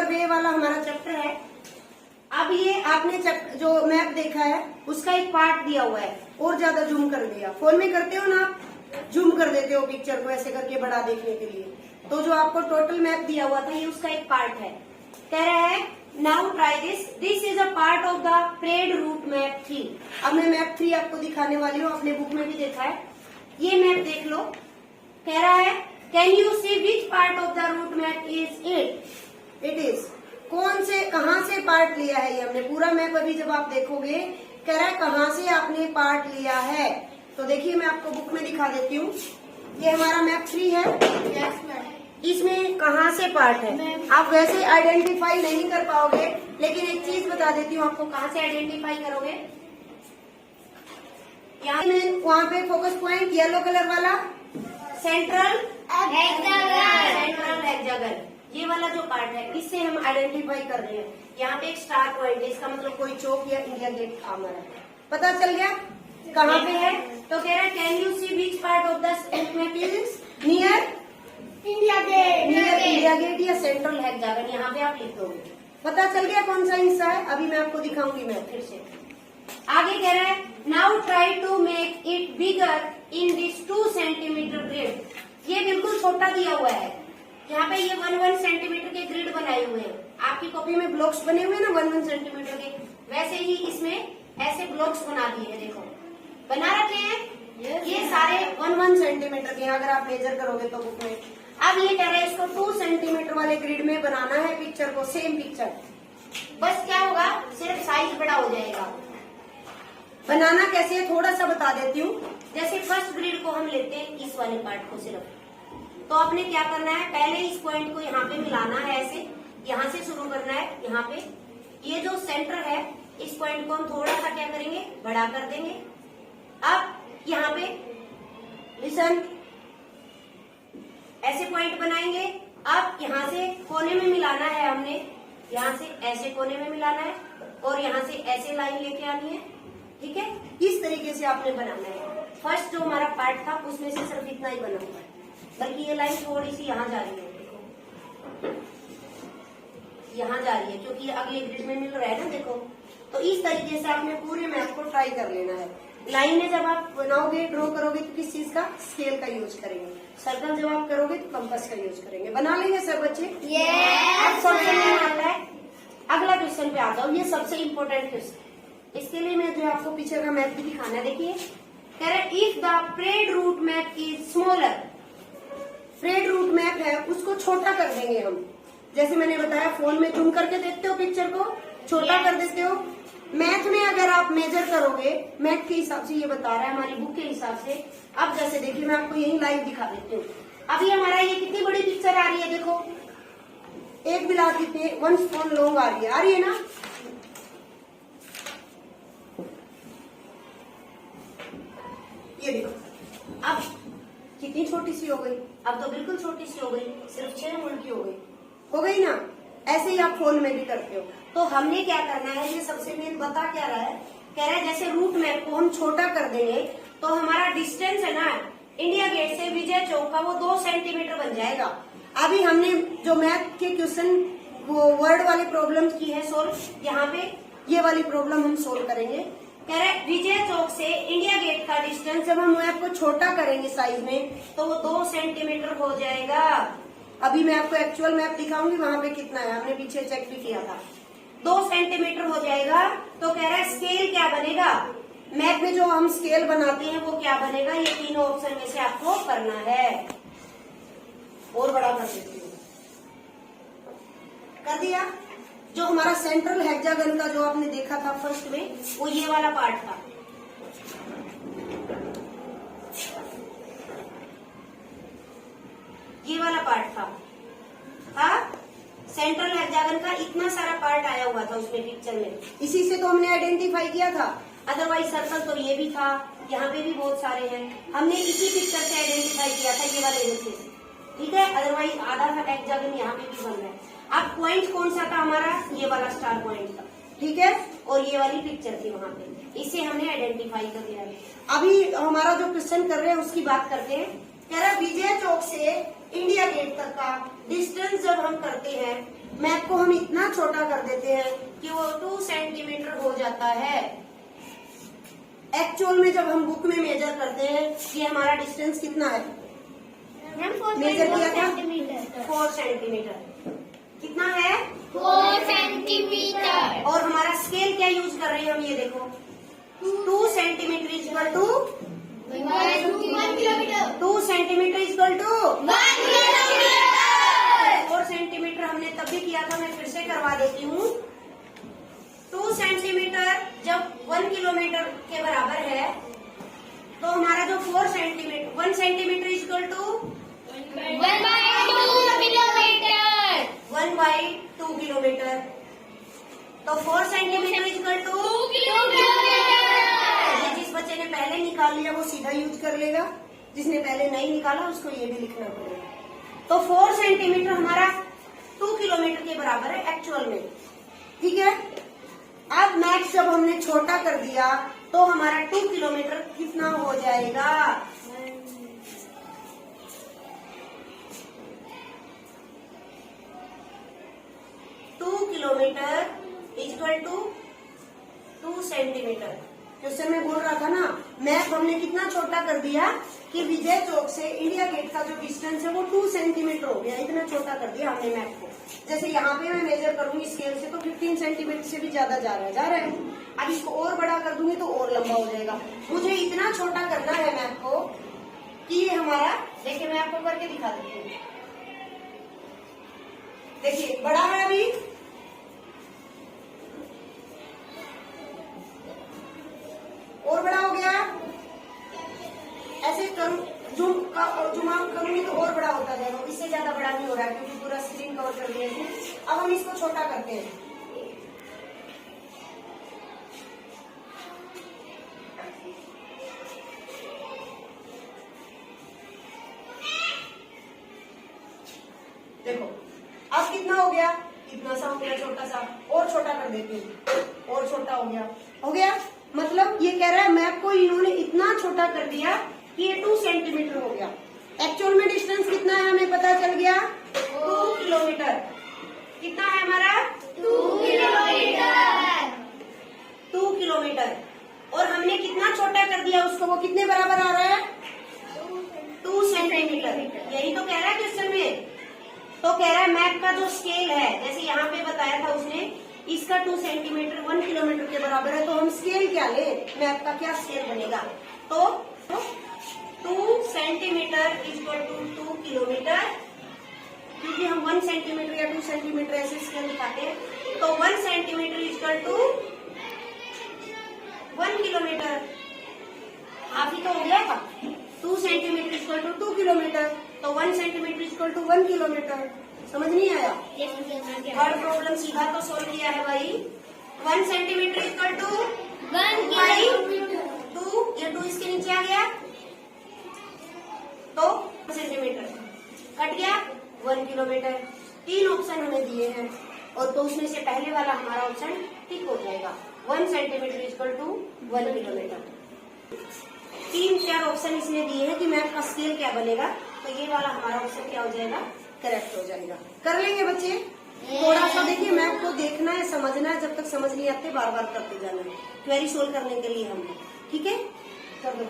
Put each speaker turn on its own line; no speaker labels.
Paper वे वाला हमारा chapter है। अब ये आपने जो मैप देखा है उसका एक पार्ट दिया हुआ है, और ज्यादा जूम कर दिया। फोन में करते हो ना आप, जूम कर देते हो पिक्चर को ऐसे करके बड़ा देखने के लिए। तो जो आपको टोटल मैप दिया हुआ था ये उसका एक पार्ट है। कह रहा है now try this is a part of the parade route map 3। अब मैं मैप 3 आपको दिखाने वाली हूँ, अपने बुक में भी देखा है। ये मैप देख लो। कह रहा है can you see which part of the route map is it is. कौन से कहाँ से पार्ट लिया है ये हमने, पूरा मैप अभी जब आप देखोगे कह रहा है कहाँ से आपने पार्ट लिया है। तो देखिए मैं आपको बुक में दिखा देती हूँ। ये हमारा मैप 3 है। इसमें कहाँ से पार्ट है आप वैसे आइडेंटिफाई नहीं कर पाओगे, लेकिन एक चीज बता देती हूँ आपको कहाँ से आइडेंटिफाई करोगे। यहाँ वहाँ पे फोकस पॉइंट येलो कलर वाला सेंट्रल हेक्सागन, ये वाला जो पार्ट है इससे हम आइडेंटिफाई कर रहे हैं। यहाँ पे एक स्टार पॉइंट है, इसका मतलब कोई चौक या इंडिया गेट हमारा पता चल गया कहाँ पे है। तो कह रहा है can you see which part of the map is near India Gate या सेंट्रल हेक्सागन, यहाँ पे आप लिख दोगे। पता चल गया कौन सा हिस्सा है। अभी मैं आपको दिखाऊंगी मैं फिर से। आगे कह रहा है now try to make it bigger in this 2 centimetre grid. ये बिल्कुल छोटा दिया हुआ है। यहाँ पे ये 1 सेंटीमीटर के ग्रिड बनाए हुए हैं। आपकी कॉपी में ब्लॉक्स बने हुए हैं ना 1 सेंटीमीटर के, वैसे ही इसमें ऐसे ब्लॉक्स बना दिए हैं। देखो बना रखे हैं ये सारे 1 सेंटीमीटर के। अगर आप मेजर करोगे तो बुक में। अब ये कह रहे हैं इसको 2 सेंटीमीटर वाले ग्रिड में बनाना है पिक्चर को, सेम पिक्चर। बस क्या होगा, सिर्फ साइज बड़ा हो जाएगा। बनाना कैसे है थोड़ा सा बता देती हूँ। जैसे फर्स्ट ग्रिड को हम लेते हैं इस वाले पार्ट को सिर्फ, तो आपने क्या करना है पहले इस पॉइंट को यहाँ पे मिलाना है। ऐसे यहाँ से शुरू करना है। यहाँ पे ये जो सेंटर है इस पॉइंट को हम थोड़ा सा क्या करेंगे बड़ा कर देंगे। अब यहाँ पे लिसन ऐसे पॉइंट बनाएंगे। अब यहाँ से कोने में मिलाना है हमने, यहाँ से ऐसे कोने में मिलाना है और यहाँ से ऐसे लाइन लेके आनी है। ठीक है, इस तरीके से आपने बनाना है। फर्स्ट जो हमारा पार्ट था उसमें से सिर्फ इतना ही बना हुआ है, बल्कि ये लाइन थोड़ी सी यहाँ जा रही है। देखो यहाँ जा रही है क्योंकि ये अगले ग्रिड में मिल रहा है ना। देखो तो इस तरीके से आपने पूरे मैप को ट्राई कर लेना है। लाइन में जब आप बनाओगे ड्रॉ करोगे तो किस चीज का, स्केल का यूज करेंगे। सर्कल जब आप करोगे तो कंपास का यूज करेंगे। बना लेंगे सब बच्चे। अब सबसे नहीं आता है, अगला क्वेश्चन पे आ जाओ। ये सबसे इम्पोर्टेंट क्वेश्चन, इसके लिए मैं जो आपको पीछे का मैप भी दिखाना है। देखिए कह रहे if the parade root map is smaller, parade route map है उसको छोटा कर देंगे हम। जैसे मैंने बताया फोन में जूम करके देखते हो पिक्चर को, छोटा कर देते हो। मैथ में अगर आप मेजर करोगे, मैथ के हिसाब से ये बता रहा है हमारी बुक के हिसाब से। अब जैसे देखिए मैं आपको यही लाइव दिखा देती हूँ। अभी हमारा ये कितनी बड़ी पिक्चर आ रही है। देखो एक बिलास कितने 1 स्पून लॉन्ग आ रही है ना। ये देखो अब कितनी छोटी सी हो गई। अब तो बिल्कुल छोटी सी हो गई, सिर्फ 6 मूल की हो गई ना। ऐसे ही आप फोन में भी करते हो। तो हमने क्या करना है, ये सबसे मेन बता क्या रहा है, कह रहा है जैसे रूट मैप को हम छोटा कर देंगे तो हमारा डिस्टेंस है ना इंडिया गेट से विजय चौक का वो 2 सेंटीमीटर बन जाएगा। अभी हमने जो मैथ के क्वेश्चन वो वर्ड वाली प्रॉब्लम की है सोल्व, यहाँ पे ये वाली प्रॉब्लम हम सोल्व करेंगे। कह रहे विजय चौक से इंडिया गेट का डिस्टेंस जब हम मैप को छोटा करेंगे साइज में तो वो 2 सेंटीमीटर हो जाएगा। अभी मैं आपको एक्चुअल मैप दिखाऊंगी वहां पे कितना है, हमने पीछे चेक भी किया था। 2 सेंटीमीटर हो जाएगा। तो कह रहा है स्केल क्या बनेगा, मैप में जो हम स्केल बनाते हैं वो क्या बनेगा। ये तीनों ऑप्शन में से आपको करना है। और बड़ा कर देती हूँ, कर दिया। जो हमारा सेंट्रल हेक्सागन का जो आपने देखा था फर्स्ट में, वो ये वाला पार्ट था। ये वाला पार्ट था सेंट्रल हेक्सागन का। इतना सारा पार्ट आया हुआ था उसमें पिक्चर में, इसी से तो हमने आइडेंटिफाई किया था। अदरवाइज सर्कल तो ये भी था, यहाँ पे भी बहुत सारे हैं। हमने इसी पिक्चर से आइडेंटिफाई किया था ये वाले हिस्से से। ठीक है, अदरवाइज आधा हेक्सागन यहाँ पे भी बन रहा है। अब पॉइंट कौन सा था हमारा, ये वाला स्टार पॉइंट था। ठीक है, और ये वाली पिक्चर थी वहां पे, इसे हमने आइडेंटिफाई कर लिया। अभी हमारा जो क्वेश्चन कर रहे हैं उसकी बात करते हैं। कह रहा विजय चौक से इंडिया गेट तक का डिस्टेंस जब हम करते हैं मैप को हम इतना छोटा कर देते हैं कि वो 2 सेंटीमीटर हो जाता है। एक्चुअल में जब हम बुक में मेजर करते हैं कि हमारा डिस्टेंस कितना है, मेजर किया था 4 सेंटीमीटर। कितना है
4 सेंटीमीटर।
और हमारा स्केल क्या यूज कर रहे हैं हम, ये देखो 2 centimetre equal to
1 kilometre.
2 centimetre equal to
1 kilometre.
4 centimetre हमने तब भी किया था, मैं फिर से करवा देती हूँ। 2 सेंटीमीटर जब 1 किलोमीटर के बराबर है तो हमारा जो 4 centimetre 1 centimetre equal to
1/2 kilometre.
1/2 kilometre. तो 4 सेंटीमीटर इक्वल टू
2 किलोमीटर।
जिस बच्चे ने पहले निकाल लिया वो सीधा यूज कर लेगा, जिसने पहले नहीं निकाला उसको ये भी लिखना पड़ेगा। तो 4 सेंटीमीटर हमारा 2 किलोमीटर के बराबर है एक्चुअल में, ठीक है। अब मैक्स जब हमने छोटा कर दिया तो हमारा 2 किलोमीटर कितना हो जाएगा, 2 kilometre equal to 2 centimetre. Question में बोल रहा था ना, मैप हमने कितना छोटा कर दिया कि विजय चौक से इंडिया गेट का जो डिस्टेंस है वो 2 सेंटीमीटर हो गया। इतना छोटा कर दिया हमने मैप को। जैसे यहाँ पे मैं मेजर करूंगी स्केल से तो 15 सेंटीमीटर से भी ज्यादा जा रहा है। अब इसको और बड़ा कर दूंगी तो और लंबा हो जाएगा। मुझे इतना छोटा करना है मैप को कि ये हमारा, देखिए मैं आपको करके दिखा देती हूँ। देखिए बड़ा है अभी, और बड़ा हो गया। ऐसे जूम आउट करूंगी तो और बड़ा होता जाएगा। इससे ज्यादा बड़ा नहीं हो रहा है क्योंकि पूरा स्क्रीन कवर कर दिया है। अब हम इसको छोटा करते हैं। देखो अब कितना हो गया, इतना सा हो गया छोटा सा। और छोटा कर देते हैं, और छोटा हो गया। मतलब ये कह रहा है मैप को इन्होंने इतना छोटा कर दिया कि ये 2 सेंटीमीटर हो गया। एक्चुअल में डिस्टेंस कितना है हमें पता चल गया, 2 किलोमीटर। कितना है हमारा
2 किलोमीटर।
2 किलोमीटर। और हमने कितना छोटा कर दिया उसको, वो कितने बराबर आ रहा है 2 सेंटीमीटर। यही तो कह रहा है क्वेश्चन में। तो कह रहा है मैप का जो स्केल है, जैसे यहाँ पे बताया था उसने, इसका 2 सेंटीमीटर 1 किलोमीटर के बराबर है। तो हम स्केल क्या ले, मैप का क्या स्केल बनेगा, तो 2 सेंटीमीटर इक्वल टू 2 किलोमीटर। क्योंकि हम 1 सेंटीमीटर या 2 सेंटीमीटर ऐसे स्केल दिखाते हैं, तो 1 सेंटीमीटर इक्वल टू 1 किलोमीटर। आप ही तो हो गया था 2 सेंटीमीटर इक्वल टू 2 किलोमीटर, तो 1 सेंटीमीटर इक्वल टू 1 किलोमीटर। समझ नहीं आया? हर प्रॉब्लम सीधा तो सोल्व किया है भाई। 1 सेंटीमीटर इक्वल टू
1 किलोमीटर।
2, ये 2 इसके नीचे आ गया तो सेंटीमीटर कट गया 1 किलोमीटर। 3 ऑप्शन हमें दिए हैं और तो उसमें से पहले वाला हमारा ऑप्शन ठीक हो जाएगा। 1 centimetre equal to 1 kilometre. 3-4 option इसने दिए हैं कि मैप का स्केल क्या बनेगा, तो ये वाला हमारा ऑप्शन क्या हो जाएगा, करेक्ट हो जाएगा। कर लेंगे बच्चे। थोड़ा सा देखिए मैप को देखना है, समझना है। जब तक समझ नहीं आते बार बार करते जाना है। क्वेरी सोल्व करने के लिए हम, ठीक है, कर दो।